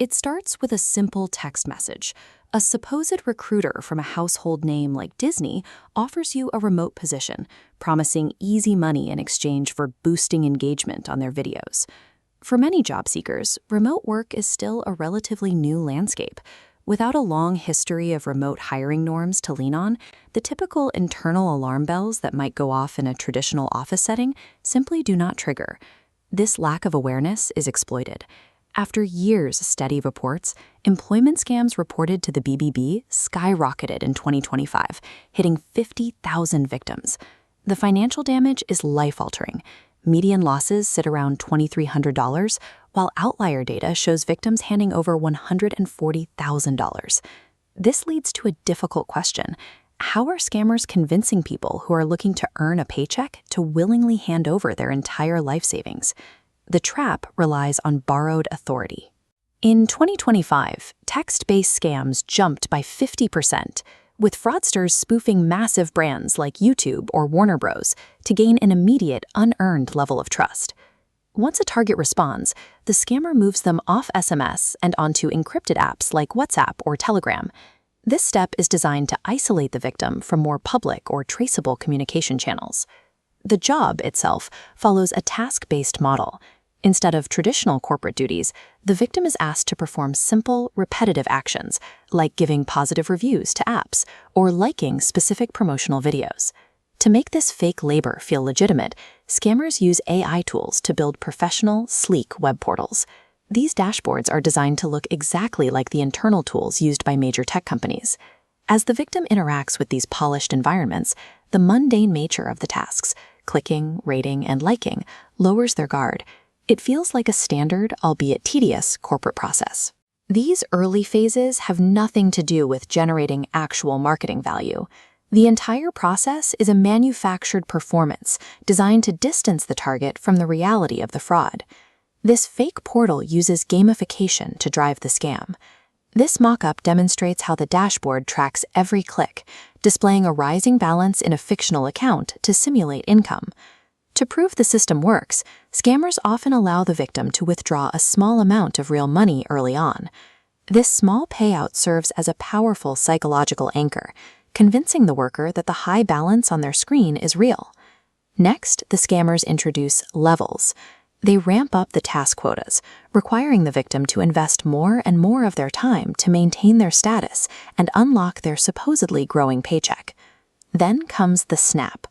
It starts with a simple text message. A supposed recruiter from a household name like Disney offers you a remote position, promising easy money in exchange for boosting engagement on their videos. For many job seekers, remote work is still a relatively new landscape. Without a long history of remote hiring norms to lean on, the typical internal alarm bells that might go off in a traditional office setting simply do not trigger. This lack of awareness is exploited. After years of steady reports, employment scams reported to the BBB skyrocketed in 2025, hitting 50,000 victims. The financial damage is life-altering. Median losses sit around $2,300, while outlier data shows victims handing over $140,000. This leads to a difficult question. How are scammers convincing people who are looking to earn a paycheck to willingly hand over their entire life savings? The trap relies on borrowed authority. In 2025, text-based scams jumped by 50%, with fraudsters spoofing massive brands like YouTube or Warner Bros. To gain an immediate, unearned level of trust. Once a target responds, the scammer moves them off SMS and onto encrypted apps like WhatsApp or Telegram. This step is designed to isolate the victim from more public or traceable communication channels. The job itself follows a task-based model. Instead of traditional corporate duties, the victim is asked to perform simple, repetitive actions, like giving positive reviews to apps or liking specific promotional videos. To make this fake labor feel legitimate, scammers use AI tools to build professional, sleek web portals. These dashboards are designed to look exactly like the internal tools used by major tech companies. As the victim interacts with these polished environments, the mundane nature of the tasks, clicking, rating, and liking, lowers their guard. It feels like a standard, albeit tedious, corporate process. These early phases have nothing to do with generating actual marketing value. The entire process is a manufactured performance designed to distance the target from the reality of the fraud. This fake portal uses gamification to drive the scam. This mock-up demonstrates how the dashboard tracks every click, displaying a rising balance in a fictional account to simulate income. To prove the system works, scammers often allow the victim to withdraw a small amount of real money early on. This small payout serves as a powerful psychological anchor, convincing the worker that the high balance on their screen is real. Next, the scammers introduce levels. They ramp up the task quotas, requiring the victim to invest more and more of their time to maintain their status and unlock their supposedly growing paycheck. Then comes the snap.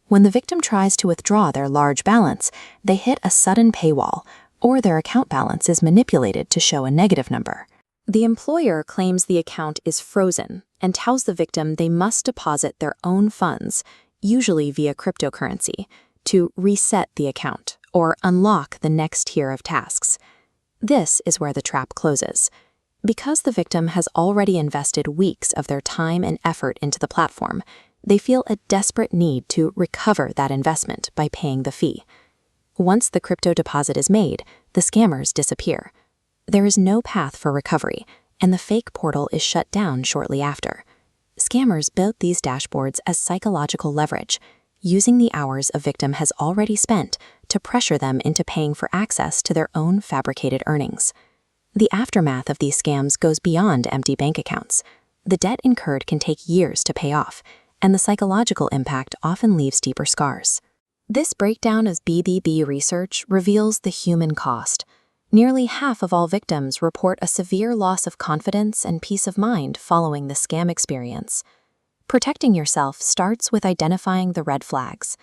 When the victim tries to withdraw their large balance, they hit a sudden paywall, or their account balance is manipulated to show a negative number. The employer claims the account is frozen and tells the victim they must deposit their own funds, usually via cryptocurrency, to reset the account or unlock the next tier of tasks. This is where the trap closes. Because the victim has already invested weeks of their time and effort into the platform, they feel a desperate need to recover that investment by paying the fee. Once the crypto deposit is made, the scammers disappear. There is no path for recovery, and the fake portal is shut down shortly after. Scammers built these dashboards as psychological leverage, using the hours a victim has already spent to pressure them into paying for access to their own fabricated earnings. The aftermath of these scams goes beyond empty bank accounts. The debt incurred can take years to pay off, and the psychological impact often leaves deeper scars. This breakdown of BBB research reveals the human cost. Nearly half of all victims report a severe loss of confidence and peace of mind following the scam experience. Protecting yourself starts with identifying the red flags.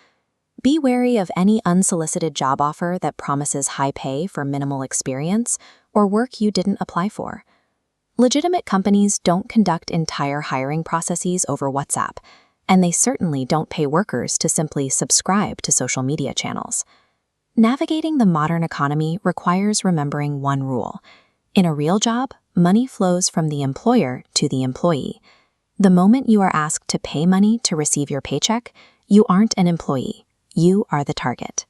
Be wary of any unsolicited job offer that promises high pay for minimal experience or work you didn't apply for. Legitimate companies don't conduct entire hiring processes over WhatsApp, and they certainly don't pay workers to simply subscribe to social media channels. Navigating the modern economy requires remembering one rule. In a real job, money flows from the employer to the employee. The moment you are asked to pay money to receive your paycheck, you aren't an employee. You are the target.